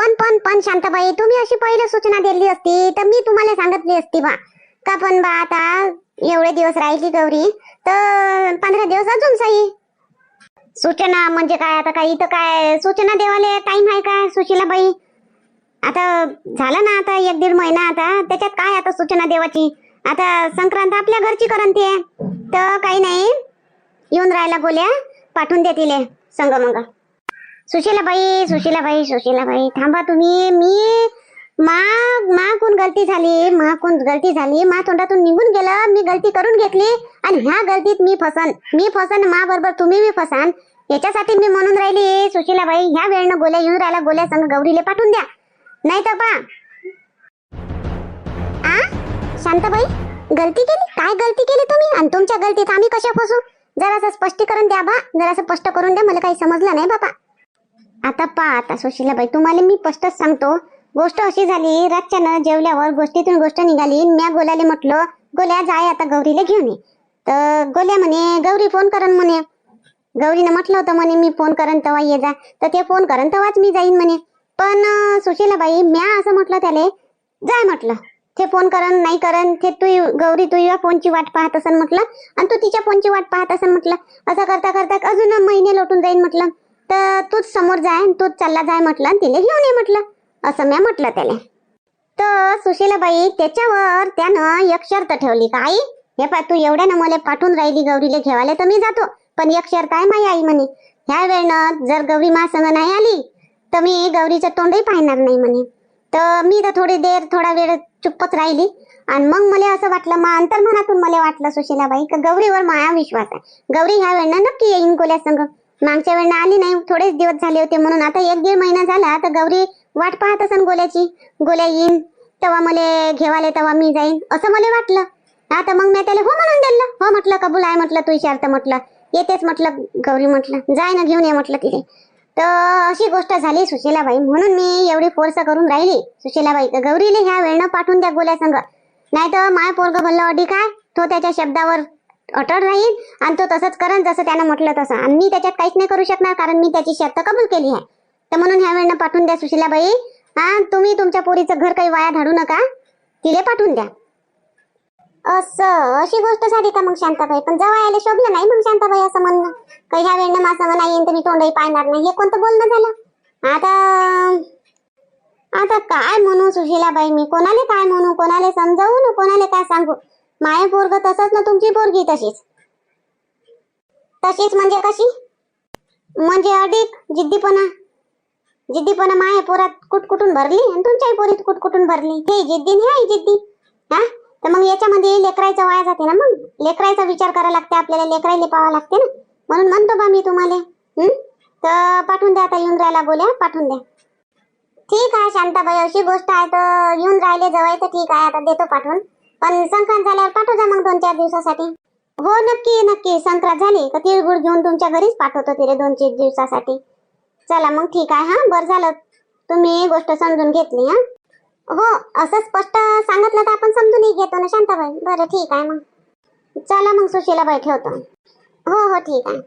पण शांताबाई, तुम्ही अशी पहिले सूचना दिली असती तर मी तुम्हाला सांगितली असती बा का. पण बा आता एवढे दिवस राहिली गौरी तर 15 दिवस अजून सही. सूचना म्हणजे काय आता? काही तर काय सूचना देवाले टाइम आहे का सुशीलाबाई? आता झालं ना, आता 1-1.5 महिना, आता त्याच्यात काय आता सूचना देवाची? आता संक्रांत आपल्या घरची करन ते तर काही नाही. येऊन राहायला गोल्या पाठवून दे तिले संग मग. सुशीलाबाई थांबा तुम्ही. कोण गलती झाली, मा तोंडातून निघून गेलं. मी गलती करून घेतली आणि ह्या गलतीत मी फसन मा बरोबर तुम्ही बी फसान. याच्यासाठी मी म्हणून राहिली सुशीलाबाई, ह्या वेळेनं गोल्या येऊन राहिला, गोल्या संग गौरीले पाठवून द्या. नाही तर पा शांताबाई, गलती केली? काय गलती केली तुम्ही आणि तुमच्या गलतीत आम्ही कशा फसू? जरासं स्पष्टीकरण द्या बा, जरासं स्पष्ट करून द्या, मला काही समजलं नाही बाबा. आता सुशीलाबाई, तुम्हाला मी स्पष्टच सांगतो. गोष्ट अशी झाली, रातच्यानं जेवल्यावर गोष्टीतून गोष्ट निघाली. म्या गोल्याले म्हटलं, गोल्या जाय आता गौरीला घेऊन ये. तर गोल्या म्हणे गौरी फोन करन म्हणे. गौरीनं म्हटलं होतं म्हणे मी फोन करन तेव्हा ये जा, तर ते फोन करन तेव्हाच मी जाईन म्हणे. पण सुशीलाबाई, म्या असं म्हटलं त्याले, जाय म्हटलं. ते फोन करन नाही करन ते गौरी तू या फोनची वाट पाहत असन म्हटलं, आणि तू तिच्या फोनची वाट पाहत असन म्हटलं. असं करता करता अजून महिने लोटून जाईन म्हटलं. तर तूच समोर जाय, तूच चालला जाय म्हटलं, आणि तिला घेऊन ये म्हटलं. असं म्या म्हटलं त्याला. तर सुशीलाबाई, त्याच्यावर त्यानं एक शर्त ठेवली का, आई हे पा, तू एवढ्यानं मला पाठवून राहिली गौरीला घेवाले तर मी जातो, पण एक शर्त आहे माई आई म्हणे, ह्या वेळेनं जर गौरी मा संग नाही आली तर मी गौरीचं तोंडही पाहणार नाही म्हणे. तर मी तर थोडा वेळ चुप्पच राहिली. आणि मग मला असं वाटलं, मा अंतर्मनातून मला वाटलं सुशीलाबाई का गौरीवर माया विश्वास आहे, गौरी ह्या वेळेनं नक्की येईन गोल्या संग. मागच्या वेळेनं आली नाही, थोडेच दिवस झाले होते म्हणून. आता 1-1.5 महिना झाला तर गौरी वाट पाहत असन गोल्याची. गोल्या येईन तेव्हा मला घेवाले, तेव्हा मी जाईन असं मला वाटलं. आता मग मी त्याला हो म्हणून दिलं. हो म्हटलं, कबूल आहे म्हटलं, तू शर्त म्हटलं, येतेच म्हटलं गौरी, म्हटलं जाय ना घेऊन ये म्हटलं तिथे. तर अशी गोष्ट झाली सुशीलाबाई, म्हणून मी एवढी फोर्स करून राहिली सुशीलाबाई तर गौरीला ह्या वेळेनं पाठवून द्या गोल्या संग. नाही तर माय पोरग भल्लं अडी काय, तो त्याच्या शब्दावर अटळ राहील आणि तो तसंच करण जसं त्यानं म्हटलं तसं. आणि मी त्याच्यात काहीच नाही करू शकणार, कारण मी त्याची शर्त कबूल केली आहे. तर म्हणून ह्या वेळेनं पाठवून द्या सुशीलाबाई. तुम्ही तुमच्या पोरीचं घर काही वाया धाडू नका, तिले पाठवून द्या. अशी गोष्ट झाली का मग शांताबाई? पण जवळ यायला शोभलं नाही मग शांताबाई असं म्हणणं, काही ह्या वेळेनं माझं नाही येईन तर मी तोंडही पाहणार नाही, हे कोणतं बोलणं झालं? आता काय म्हणू सुशीलाबाई, मी कोणाला काय म्हणू, कोणाला समजावू ना, कोणाला काय सांगू? माय पोरग तसंच ना, तुमची पोरगी तशीच म्हणजे कशी? म्हणजे अधिक जिद्दीपणा माय पोरात कुटकुटून भरली आणि तुमच्याही पोरीत कुटकुटून भरली. हे जिद्दी हे जिद्दी. तर मग याच्यामध्ये लेकरायचं वाया जाते ना, मग लेकरायचा विचार करायला लागते आपल्याला, लेकरायला पाहावं लागते ना. म्हणून म्हणतो बा मी तुम्हाला, तर पाठवून द्या. आता येऊन राहायला गोल्या, पाठवून द्या. ठीक आहे शांताबाई, अशी गोष्ट आहे तर येऊन राहिले जवळ तर ठीक आहे, आता देतो पाठवून. पण संक्रांत झाल्यावर पाठवू जा मग 2-4 दिवसासाठी. हो नक्की, संक्रांत झाली तर तिळगुळ घेऊन तुमच्या घरीच पाठवतो तिथे 2-4 दिवसासाठी. चला मग ठीक आहे. बरं झालं तुम्ही गोष्ट समजून घेतली. हो, असं स्पष्ट सांगितलं तर आपण समजूनही घेतो ना शांताबाई. बरं ठीक आहे, मग चला मग सुशीलाबाई, ठेवतो. हो ठीक आहे.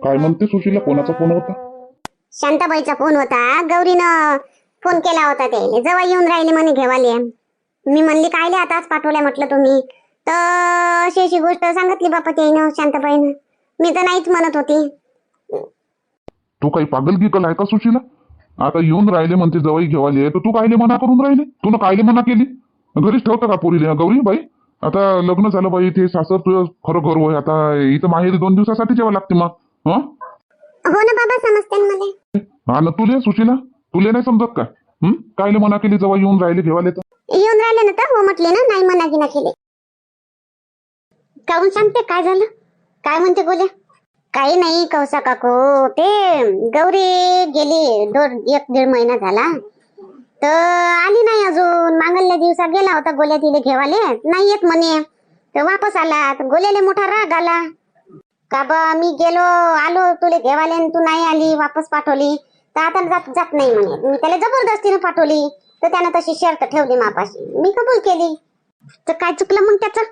काय म्हणते सुशीला, कोणाचा फोन होता? शांताबाईचा फोन होता. गौरीनं फोन केला होता त्याला, जवळ येऊन राहिली म्हणे घेवाले. मी म्हणली कायले आताच पाठवल्या म्हटलं तुम्ही, तर अशी गोष्ट सांगितली बापा त्यानं, शांताबाईनं. मी तर नाहीच म्हणत होती. तू काही पागल गिकल आहे का सुशीला? आता येऊन राहिले म्हणते जवळ घेवाले, तर तू कायले मना करून राहिले? तू कायले मना केली? घरीच ठेवता का पोरीले? गौरी बाई, आता लग्न झालं बाई, ते सासर तुझं खरं घर होय. आता इथं माहेरी 2 दिवसासाठी जेव्हा लागते मग. हो ना बाबा, समजते मला. ना तुले सुशीला, तुले नाही समजत का? कायले मना केली जवळ येऊन राहिले घेवाले? तर येऊन राहिले ना, तर हो म्हटले ना, नाही मना गिना केले. काहून सांगते, काय झालं? काय म्हणते गोल्या? काही नाही कौसा काकू, ते गौरी गेली 1-1.5 महिना झाला तर आली नाही अजून. मांगल्या दिवसा गेला होता गोल्या तिले घेवाले, नाही येत म्हणे. तर वापस आला तर गोल्याले मोठा राग आला का बा, मी गेलो आलो तुले घेवाले आणि तू नाही आली, वापस पाठवली, तर आता जात नाही म्हणे. मी त्याला जबरदस्तीने पाठवली, तर त्यानं तशी शर्त ठेवली मापाशी, मी कबूल केली. तर काय चुकलं मग त्याचं?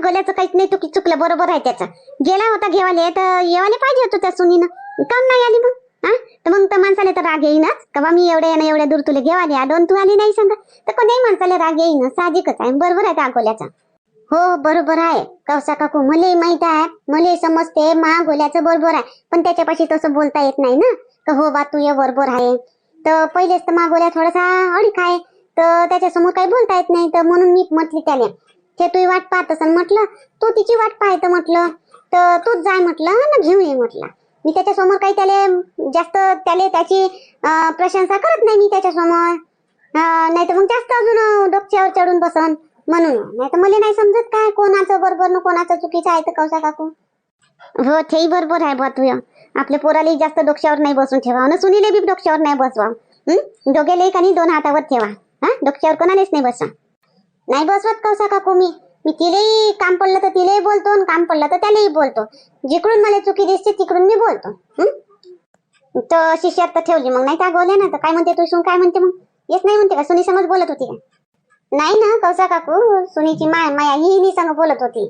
गोल्याचं काहीच नाही चुकलं, बरोबर आहे त्याचं. गेला होता घेवाले तर येवाले पाहिजे होतं त्या सुनीनं, काम नाही आली मग. हा तर मग तर माणसाला तर राग येईनच का बा मी एवढ्या दूर तुला घेवाले आलो आणि तू आली नाही सांगा, तर कोण्याही माणसाला राग येईनच, साहजिकच आहे. बरोबर आहे त्या अकोल्याचा. हो बरोबर आहे कौसा काकू, मलाही माहित आहे, मलाही समजते गोल्याचं बरोबर आहे, पण त्याच्यापाशी तसं बोलता येत नाही ना. तर हो बा तू ये बरोबर आहे, तर पहिलेच तर गोल्या थोडासा अडीक आहे, तर त्याच्यासमोर काही बोलता येत नाही, तर म्हणून मी म्हटली त्याला ते तू वाट पाहत असन म्हटलं, तू तिची वाट पाहत म्हटलं, तर तूच जाय म्हटलं ना घेऊन ये म्हटलं. मी त्याच्यासमोर काही त्याला जास्त त्याची प्रशंसा करत नाही मी त्याच्यासमोर, नाही तर मग जास्त अजून डोक्यावर चढून बसन म्हणून. नाही तर मला नाही समजत काय कोणाचं बरोबर न कोणाचं चुकीचं आहे. तर कौसा काकू हो तेही बरोबर आहे बा तू, आपल्या पोराला जास्त डोक्यावर नाही बसून ठेवा ना, सुनीले बी डोक्यावर नाही बसवा. दोघेले काही दोन हातावर ठेवा, हा डोक्यावर कोणालाच नाही बसवा. नाही बसवत कौसा काकू, मी तिलाही काम पडलं तर तिलाही बोलतो आणि काम पडलं तर त्यालाही बोलतो. जिकडून मला चुकी दिसते तिकडून मी बोलतो. तर अशी शर्त ठेवली मग, नाही त्या गोल्या ना तर काय म्हणते तू सून, काय म्हणते मग येत नाही म्हणते का, सुनी समज बोलत होती का? नाही ना कौसा काकू, सुनीची माया ही संग बोलत होती.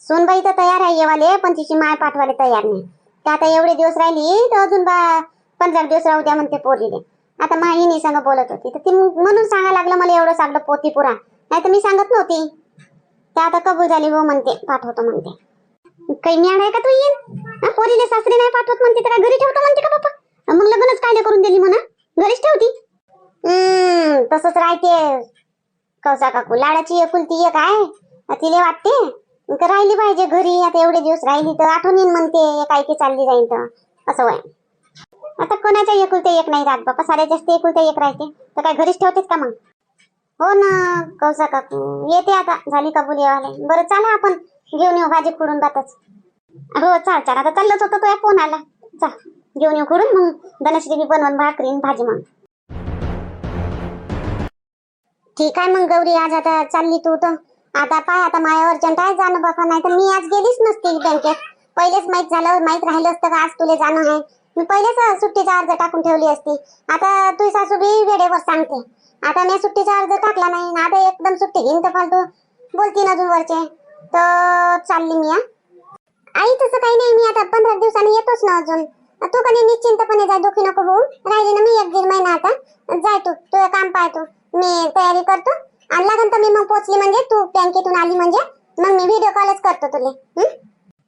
सोनबाई तर तयार आहे येवाले, पण तिची माय पाठवाले तयार नाही. तर आता एवढे दिवस राहिली तर अजून 15 दिवस राहू द्या म्हणते पोरीले. आता माहिनी संग बोलत होती, तर ती म्हणून सांगा लागलं मला एवढं सांगलं पोती पुरा, नाही तर मी सांगत नव्हती. ते आता कबूल झाली हो म्हणते, पाठवतो म्हणते. काही म्याड आहे का तू येईन, पोरीले सासरी नाही पाठवत म्हणते, तर काय घरी ठेवतो म्हणते का बाप्पा? मग लग्नच कायले करून दिली म्हणा, घरीच ठेवती. तसंच राहते कौसा काकू, लाडाची एकुलती एक आहे, तिले वाटते राहिली पाहिजे घरी. आता एवढे दिवस राहिली तर आठवण येईन म्हणते, काय की चालली जाईन तर असं वय. आता कोणाच्या एकुलते एक नाही राहत बाप्पा, साऱ्या जास्त एकुलते एक राहते, तर काय घरीच ठेवतेच का मग? हो ना कौसा काकू, येते आता झाली कबूल येवाले. बरं चला आपण घेऊन येऊ भाजी खुडून बातच. हो चाल आता चाललंच होतं तो फोन आला, चल घेऊन येऊ खुडून, मग धनश्री बी बनवून भाकरीन भाजी मग. ठीक आहे मग गौरी, आज आता चालली तू तर आता पाय, आता माया अर्जंट आहे जाणं बापा, नाही तर मी आज गेलीच नसती बँकेत. पहिलेच माहित राहिलं असतं का आज तुला जाणं आहे, मी पहिलेच सुट्टीचा अर्ज टाकून ठेवली असती. आता तुझी सासू बी वेळेवर सांगते, आता मी सुट्टीचा अर्ज टाकला नाही, आता एकदम सुट्टी घेईन तर फालतू बोलतीन अजून वरचे. तर चालली मी. आई तसं काही नाही, मी आता 15 दिवसांनी येतोच ना अजून. तू कधी निश्चिंतपणे जाय, दुखी नको होऊ. राहिली ना मी 1-1.5 महिना, आता जाय तू काम पाय, तू मी तयारी करतो आणि लागन तर मी मग पोचली म्हणजे, तू बँकेतून आली म्हणजे मग मी व्हिडिओ कॉलच करतो तुले.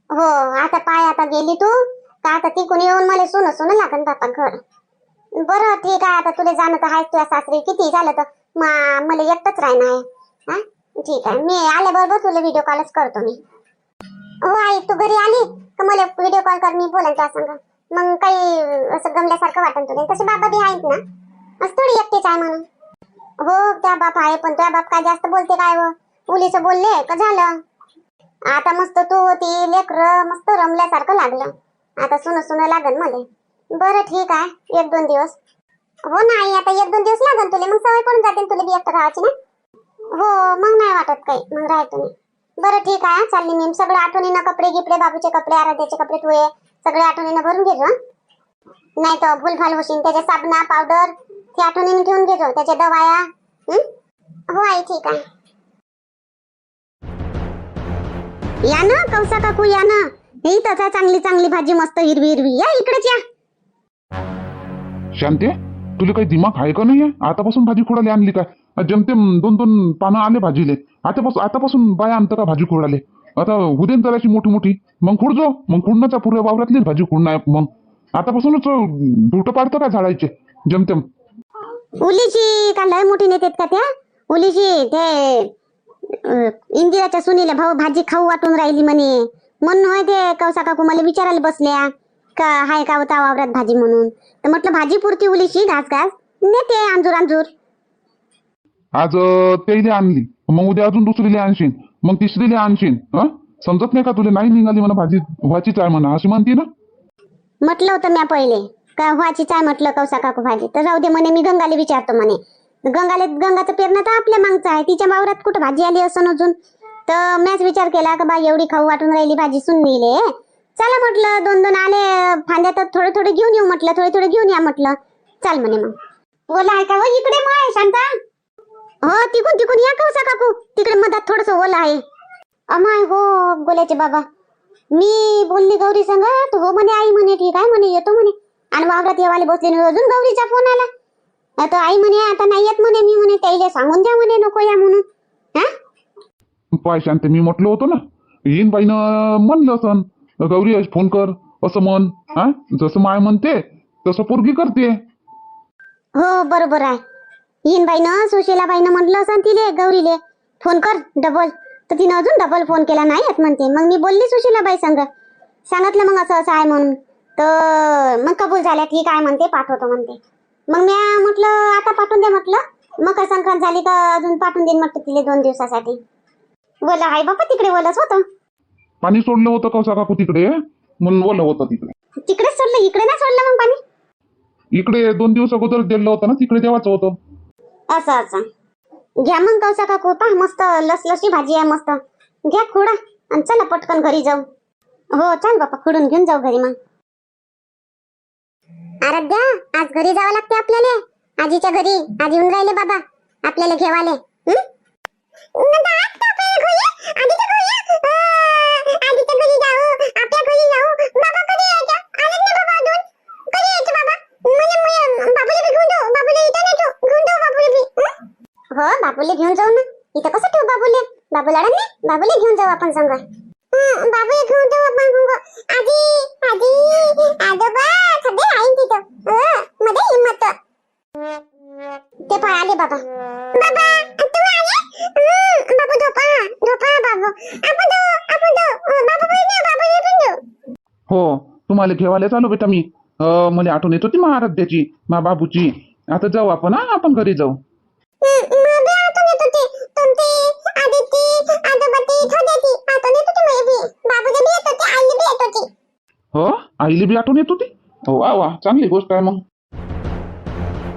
हो आता पाय, आता गेली तू का आता ती कोणी येऊन मला सुन लागन बापा घर. बरं ठीक आहे, आता तुला जाणं तर आहेच तुझ्या सासरी, किती झालं तर मला एकटंच राहणं आहे. हा ठीक आहे, मी आल्याबरोबर तुला व्हिडिओ कॉलच करतो मी. हो आई तू घरी आली तर मला व्हिडिओ कॉल कर, मी बोलन तुझ्या संग. मग काही असं गमल्यासारखं वाटन तुला. तसे बाबा बी आहेत ना, असं थोडी एकटीच आहे म्हणून. हो त्या बाप आहे, पण त्या बाप काय जास्त बोलते काय व, मुलीचं बोलले का झालं. आता मस्त तू होती, लेकर मस्त रमल्यासारखं लागलं, आता सुन लागन मला. बरं ठीक आहे 1-2 दिवस. हो नाही आता 1-2 दिवस लागन तुला, मग सवय पडून जाते तुला बी एकटं राहायची ना. हो मग नाही वाटत काही, मग राह तुम्ही. बरं ठीक आहे चालली मी, सगळं आठवणीनं कपडे गिपडे, बाबूचे कपडे, आराध्याचे कपडे तू सगळे आठवणीनं भरून घेजो, नाही तर भूलभाल होशील. त्याच्या साबणा पावडर ते आठवणीने ठेवून घेजो, त्याच्या दवाया. हो आई ठीक आहे. या ना कौसा काकू या ना, ही तसा चांगली भाजी मस्त हिरवी या इकडेच या. शांती, तुला काही दिमाग आहे का नाही? आतापासून भाजी खोडाले आणली काय? जमतेम 2-2 पानं आले भाजीले, आतापासून बाया आणतं का भाजी खोडाले? आता उद्या जराशी मोठी मग खुडजो, मग खुडण्याचा पुऱ्या वावरातली भाजी खुडणार. मग आतापासूनच बुट पाडतं का झाडायचे जमतेम? उलीची का लय मोठी नेतेत का त्या उलीची? ते इंदिराच्या सुनीला भाऊ भाजी खाऊ वाटून राहिली म्हणे, म्हणून होय ते कौसा काकू मला विचारायला बसल्या का हाय का होता वावरात भाजी म्हणून. तर म्हटलं भाजी पुरती उलीची घास नेते अंजूर. आज त्याला आणली, मग उद्या अजून दुसरीला आणशीन, मग तिसरीला आणशीन. समजत नाही का तुला? नाही निघाली म्हणा भाजी व्हायचीच आहे म्हणा, अशी म्हणते ना. म्हटलं होतं मी पहिले का व्हायचीच आहे म्हटलं कौसा काकू भाजी, तर राहू दे म्हणे, मी गंगाला विचारतो म्हणे. गंगाचं पेरणं तर आपल्या मागचं आहे, तिच्या वावरात कुठं भाजी आली असं अजून. तर मॅच विचार केला का बा एवढी खाऊ वाटून राहिली भाजी सुननीले, चला म्हटलं 2-2 आले फांद्या तर थोडे घेऊन येऊ म्हटलं, थोडे घेऊन या म्हटलं. चाल म्हणे मग ओला आहे का हो इकडे माय शांता? हो तिकून या कौसा काकू, तिकडे मधात थोडस ओला आहे. अमाय हो बोलायचे बाबा, मी बोलली गौरी संग तर हो म्हणे आई म्हणे ठीक आहे म्हणे येतो म्हणे. आणि वावरात येवाले बसले आणि अजून गौरीचा फोन आला. आता आई म्हणे आता नाही येत म्हणे, मी म्हणे त्याला सांगून द्या म्हणे नको या म्हणून. हा पाय शांती, मी म्हटलं होतं ना येईन बाईनं म्हणलं असं गौरी आज फोन कर असं म्हण. हा जसं माय म्हणते तसं पोरगी करते. हो बरोबर आहे. हिनबाईनं सुशीलाबाईनं म्हटलं असं तिले गौरीले फोन कर डबल, तर तिनं अजून डबल फोन केला नाही येत म्हणते. मग मी बोलली सुशीलाबाई संग, सांगितलं मग असं असं आहे म्हणून, तर मग कबूल झाल्या ठीक आहे म्हणते, पाठवतो म्हणते. मग मी म्हटलं आता पाठवून दे म्हटलं, मकर संक्रांत झाली का अजून पाठवून देईन म्हटलं तिले 2 दिवसासाठी. बोला आहे बापा तिकडे ओलच होतं. पाणी सोडलं होतं कौसा काकू तिकडे म्हणून ओलं होतं तिकडे. तिकडेच सोडलं, इकडे नाही सोडलं मग पाणी. इकडे 2 दिवस अगोदर दिलं होतं ना, तिकडे देवाचं होतं. असं असं घ्या मग कौसा काकू, पहा मस्त लसलशी भाजी आहे मस्त. घ्या खुडा आणि चला पटकन घरी जाऊ. हो चल बापा, खुडून घेऊन जाऊ घरी. मग आराध्या, आज घरी जावं लागते आपल्याला, आजीच्या घरी. आज येऊन राहिले बाबा आपल्याला घेवाले. हो बाबूले घेऊन जाऊ ना, इथं कसं ठेवू बाबूले, बाबूला नाही, बाबूले घेऊन जाऊ आपण संग. बाबूले घेऊन जाऊ आपण संग. आजी आजी आजोबा सगळे आहे तिथं. मध्ये हिम्मत ते पण आले बाबा. बाबा तू आले. बाबू झोपा झोपा बाबू. आपण बाबू बाबू. हो तुम्हाला घेवायला चालू बेटा मी. मला आठवण येत होती महाराध्याची, मा बाबूची. आता जाऊ आपण. हा आपण घरी जाऊ. हो आईली बी आठवण येत होती. हो वा वा, चांगली गोष्ट आहे. मग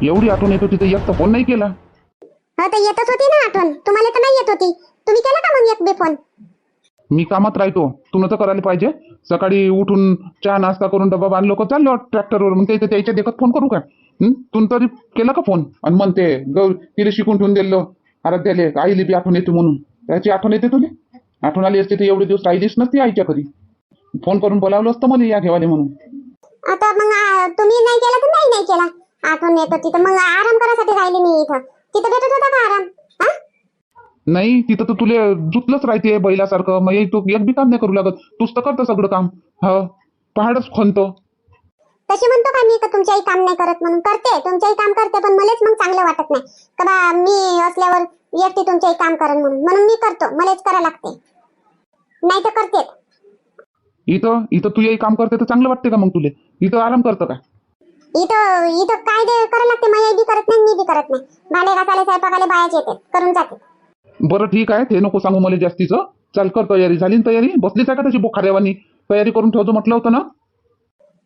एवढी आठवण येत होती तर एक तर फोन नाही केला. हा तर येतच होती ना आठवण, तुम्हाला तर नाही येत होती. तुम्ही केला का मग एक बी फोन? मी कामात राहतो, तुला तर करायला पाहिजे. सकाळी उठून चहा नाश्ता करून डबा बांधलो का चाललो ट्रॅक्टरवर. मग त्याच्या देखत फोन करू का? तू तरी केला का फोन? आणि म्हणते गौरी तिला शिकून ठेवून दिलं आराध्याले, आईली बी आठवण येते म्हणून. त्याची आठवण येते तुला? आठवण आली असते तर एवढे दिवस राहिलीच नसती आईच्या घरी. फोन करून बोलावलं असतं मला या घेवाले म्हणून. आता मग तुम्ही नाही केला तर नाही केला. आठवण येत होती तर मग आराम करायसाठी राहिले मी इथं. तिथं भेटत होता का आराम? नाही तिथं तर तुला जुतलंच राहते बैलासारखं. मग तू एक बी काम नाही करू लागत, तूच तर करतं सगळं काम. हा पहाडच खणतो. तशी म्हणतो का मी का तुमच्याही काम नाही करत म्हणून? करते, तुमच्याही काम करते, पण मलाच मग चांगलं वाटत नाही का बा मी असल्यावर एकटी तुमच्याही काम करेन म्हणून मी करतो. मलाच करायला लागते, नाही तर करते. इथं इथं तू यही काम करते तर चांगलं वाटते का मग तुले? इथं आराम करतं का? इथं इथं काय करायला लागते? माझ्या बी करत नाही, मी बी करत नाही. भांडे घासायला स्वयंपाकाला बायाच येते, करून जाते. बरं ठीक आहे, ते नको सांगू मला जास्तीचं. चाल कर तयारी. झाली ना तयारी? बसलीच आहे का त्याची बोखाऱ्यावानी? तयारी करून ठेवतो म्हटलं होतं ना.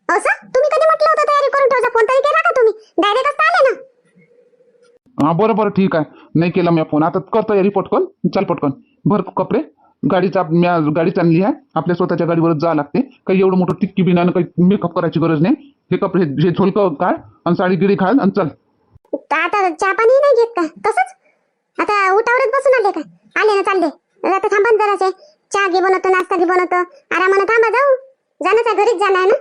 असं तुम्ही कधी म्हटलं होतं तयारी करून ठेवजा? फोन तरी केला का तुम्ही? डायरेक्ट आले ना. हा बरं बरं ठीक आहे, नाही केला मी फोन. आता कर तयारी पटकन. चाल पटकन भर कपडे. गाडीचा गाडी चालली आहे, आपल्या स्वतःच्या गाडीवरच जावं लागते. काही एवढं मोठं टिक्की बिना काही मेकअप करायची गरज नाही. हे कपडे हे झोलकं काढ आणि साडी गिडी घाल आणि चल. आता चहा पाणी नाही घेत का? तसंच आता उठावरच बसून आले का? आले ना चालले. आता थांबा जरासे, चहा घे बनवतो, नाश्ता घे बनवतो. आरामानं थांबा, जाऊ जाणंच आहे, घरीच जाणं आहे ना.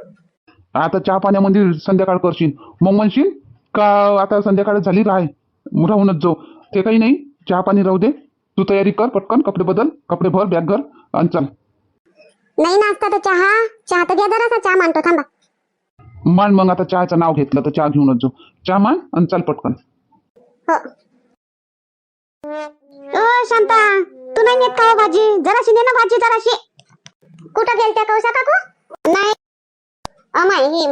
आता चहा पाण्यामध्ये संध्याकाळ करशील, मग म्हणशील का आता संध्याकाळ झाली राहूनच जाऊ. ते काही नाही, चहा पाणी राहू दे. तू तयारी कर पटकन, कपडे बदल, कपडे भर, बॅग घर आणि चल. नाही नाश्ता तर चहा तर घ्या जरासा. चहा मांडतो, थांबा. मान मग आता चहाचं नाव घेतलं तर चहा घेऊनच जाऊ. चहा मान आणि चल पटकन. हो. ओ शांता, तू नाही नेत का भाजी? जराशी ने ना भाजी, जराशी. कुठं गेलत्या कौसा काकू? नाही अमाय ही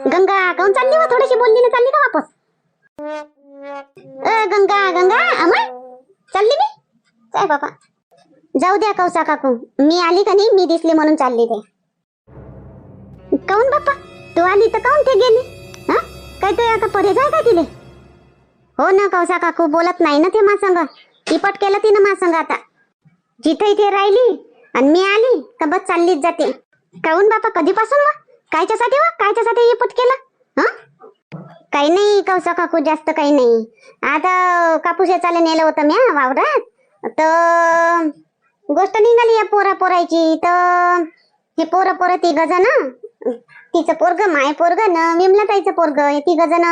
गंगा काऊन चालली हो? थोडीशी बोलली ना चालली का वापस? गंगा गंगा अमाय चालली मी. काय बाबा, जाऊ द्या कौसा काकू. मी आली का नाही, मी दिसली म्हणून चालली ते. काऊन बाप्पा, तू आली तर काऊन ते गेली? हा काय ते आता परेज आहे का तिले? हो ना कौसा काकू, बोलत नाही ना ते मा संग. इपट केलं तिनं मा संग. आता जिथे इथे राहिली आणि मी आली का बस चाललीच जाते. काऊन बापा, कधीपासून वा? कायच्यासाठी इपट केलं? हा काही नाही कौसा काकू, जास्त काही नाही. आता कापूस वेचायला नेलं होतं मी वावरात, तर गोष्ट निघाली या पोराची. तर हे पोरं तिघ जण तिचं पोरग माय पोरग न विमलाताईचं पोरग हे तिघ जण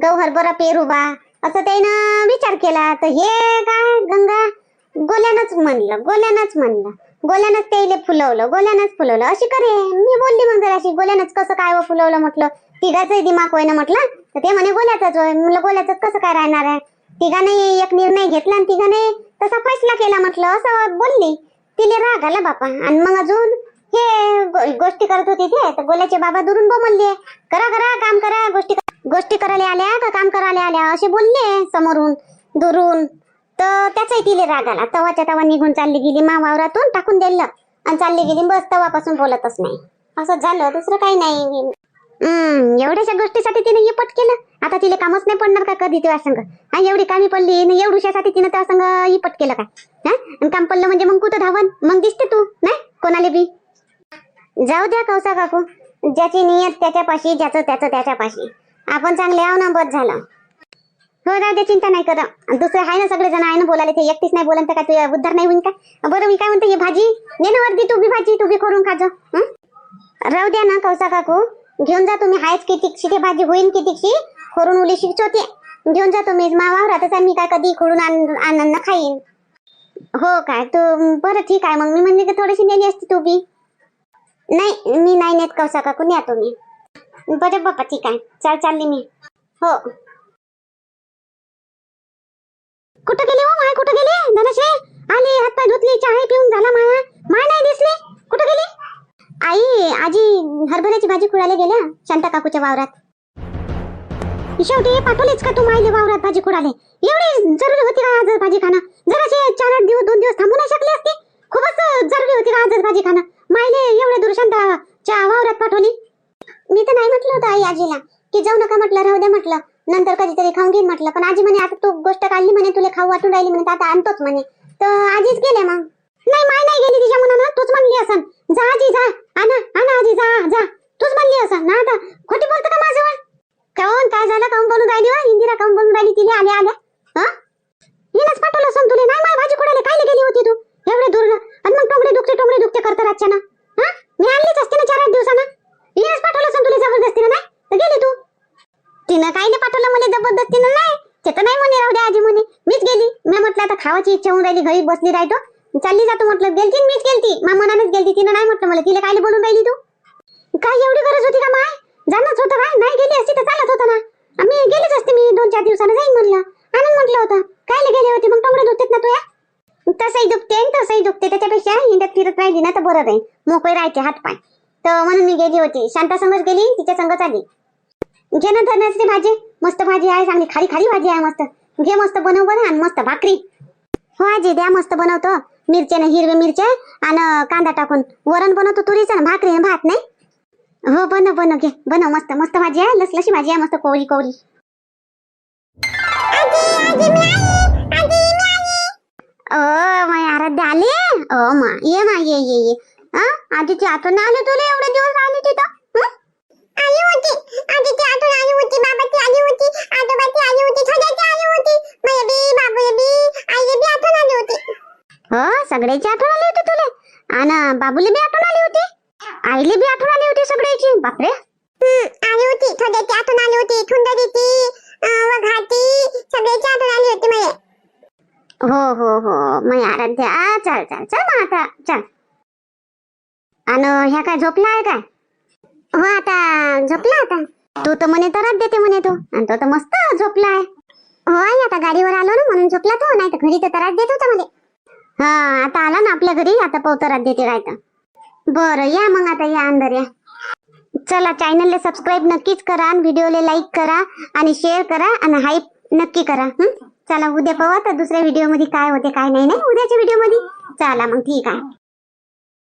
गहू हरभरा पेरूबा असं त्यानं विचार केला. तर हे काय गंगा गोल्यानंच म्हणलं गोल्यानंच त्याला फुलवलं अशी करे. मी बोलली मग जराशी गोल्यानंच कसं काय फुलवलं म्हटलं. तिघाचंही दिमाग होय ना म्हटलं. तर ते म्हणे गोल्याचंच होय. म्हणलं गोल्याचंच कसं काय राहणार आहे. तिघाने एक निर्णय घेतला आणि तिघाने तसा फैसला केला म्हटलं असं बोलली. तिले राग आला बापा. आणि मग अजून हे गोष्टी करत होती ते. तर गोल्याचे बाबा दुरून बोलले करा काम करा, गोष्टी करायला आल्या का काम करायला आल्या असे बोलले समोरून दुरून. तर त्याचाही तिले राग आला. तवाच्या तवा निघून चालली गेली मा वावरातून टाकून दिलं आणि चालली गेली. बस तवापासून बोलतच नाही. असं झालं, दुसरं काही नाही. एवढ्याशा गोष्टीसाठी तिने हे पट केलं. आता तिला कामच नाही पडणार का कधी तेव्हा संग. हा एवढी कामी पडली एवढ्यासाठी तिने त्या संग ही पट केलं काय. हा आणि काम पडलं म्हणजे मग कुठं धावन मग दिसते तू नाही कोणाला बी. जाऊ द्या कौसा काकू, ज्याची नियत त्याच्यापाशी, ज्याचं त्याचं त्याच्यापाशी. आपण चांगले आहो ना, बस झालं. हो जाऊ दे, चिंता नाही करा. दुसरं आहे ना, सगळे जण आहे ना बोलायला. ते एकटीच नाही बोलन तर काय तुझ्या उद्धार नाही होईन का. बरं मी काय म्हणते, हे भाजी ने ना वर्दी, तू बी भाजी तू बी करून खाजो. राहू द्या ना कौसा काकू, घेऊन जा तुम्ही. हायच कितीकशी ते भाजी होईन कितीकशी करून उली शिकचोते. घेऊन जा तुम्ही. मावा राहतच मी काय कधी खोडून आणून खाईन. हो काय तू बरं ठीक आहे. मग मी म्हणले की थोडीशी नेली असती तू बी. नाही मी नाही नेत कौसा काकू, न्या तुम्ही. बरं बापा ठीक आहे, चालली मी. हो कुठं गेले हो माय, कुठं गेले धनशे. आले हातपाय धुतले, चहा पिऊन झाला माया. माय नाही दिसले, कुठं गेले. आई आजी हरभऱ्याची भाजी खुडायला गेल्या शांता काकूच्या वावरात. शेवटी पाठवलेच का तू मायले वावरात भाजी खुडाले. एवढी जरुरी होती का आज भाजी खाणं. जराशे 4-8 दिवस 2 दिवस थांबू नाही शकले असते. खूपच जरुरी होती का आज भाजी खाणं. मायले एवढ्या दूर शांताच्या वावरात पाठवली. मी तर नाही म्हटलं होतं आई आजीला की जाऊ नका म्हटलं, राहू दे म्हटलं, नंतर कधीतरी खाऊन घेईन म्हटलं. पण आजी म्हणे आता तू गोष्ट काढली म्हणे, तुला खाऊ वाटून राहिली म्हणे, आता आणतोच म्हणे. तर आजीच गेले. मग नाही माय नाही गेली तिच्या मनानं. तूच म्हणली असन जा आजी जा, आणा आजी जा तूच म्हणली असन ना. आता खोटी बोलतो का माझ्यावर. काऊन काय झालं, काऊन बोलून राहिली वा इंदिरा, काऊन बोलून राहिली तिने आल्या. हिनच पाठवलं असन तुले. नाही माय भाजी खोडायला कायले गेली होती तू एवढे दूर. आणि मग टोंगडे दुखते करता रातच्या ना. मी आणलीच असते ना 4-8 दिवसानं. हिनच पाठवलं असन तुला जबरदस्तीनं. नाही तर गेली तू. तिनं कायले पाठवलं मला जबरदस्तीनं. नाही ते तर नाही म्हणे, राहू दे आजी म्हणे. मीच गेली. मी म्हटलं आता खावाची इच्छा होऊन राहिली, घरी बसली राहतो, चालली जातो म्हटलं. गेलती मीच गेलती, मा मनानेच गेलती. तिनं नाही म्हटलं मला. तिला कायले बोलून राहिली तू. काय एवढी गरज होती का माय जाणंच होतं काय. नाही गेली असती तर चालत होतं ना. आम्ही गेलीच असते. मी 2-4 दिवसानं जाईन म्हणलं. आनंद म्हटलं होतं. कायले गेली होती मग. टोंगडे दुखतेत ना तुया. तसंही दुखते त्याच्यापेक्षा हिंडत फिरत राहिली ना तर बरं राहील, मोकळे राहायचे हातपाय. तर म्हणून मी गेली होती. शांता संगच गेली, तिच्या संगच आली. घे ना धनश्री भाजी, मस्त भाजी आहे, चांगली खारी भाजी आहे मस्त. घे मस्त बनव बरं, आणि मस्त भाकरी. हो आजी द्या, मस्त बनवतो. मिरच्या हिरवे मिरच्या आणि कांदा टाकून वरण बनवतो, तुरीचं ना भाकरी भात. नाही हो बनव घे, बनव मस्त मस्त भाजी आहे, लसलशी भाजी आहे मस्त, कोवळी. माय आराध्या आली. ये आजीची आठवण आली तुला. एवढे दिवस आली तिथं. आली होती आजीची आठवण आली होती, बाबाची आली होती, आजोबाची आली होती, छोट्याची आली होती, मला बी बाबूला बी आईला बी आठवण आली होती. हो सगळ्याची आठवण आली होती तुला. आणि बाबूला बी आठवण आली होती, आईला बी आठवण आली होती सगळ्याची. बापरे आली होती. छोट्याची आठवण आली होती, सुंदरीची, वघाची, सगळ्याची आठवण आली होती मला. हो मग आराध्या चल मग आता चल. आणि ह्या काय झोपला आहे काय. हो आता झोपला. आता तू तर म्हणे तरात देते म्हणे तू, आणि तो तर मस्त झोपला आहे. हो आई आता गाडीवर आलो ना म्हणून झोपला तो, नाही तर घरी तर तरात देत होता म्हणे. हा आता आला ना आपल्या घरी, आता तरात देते काय तर. बरं या मग आता, या अंदर या. चला चॅनलला सबस्क्राईब नक्कीच करा, आणि व्हिडिओला लाईक करा आणि शेअर करा आणि हाईप नक्की करा. चला उद्या पाहू आता दुसऱ्या व्हिडिओ मध्ये काय होते काय नाही. उद्याच्या व्हिडिओ मध्ये. चला मग ठीक आहे.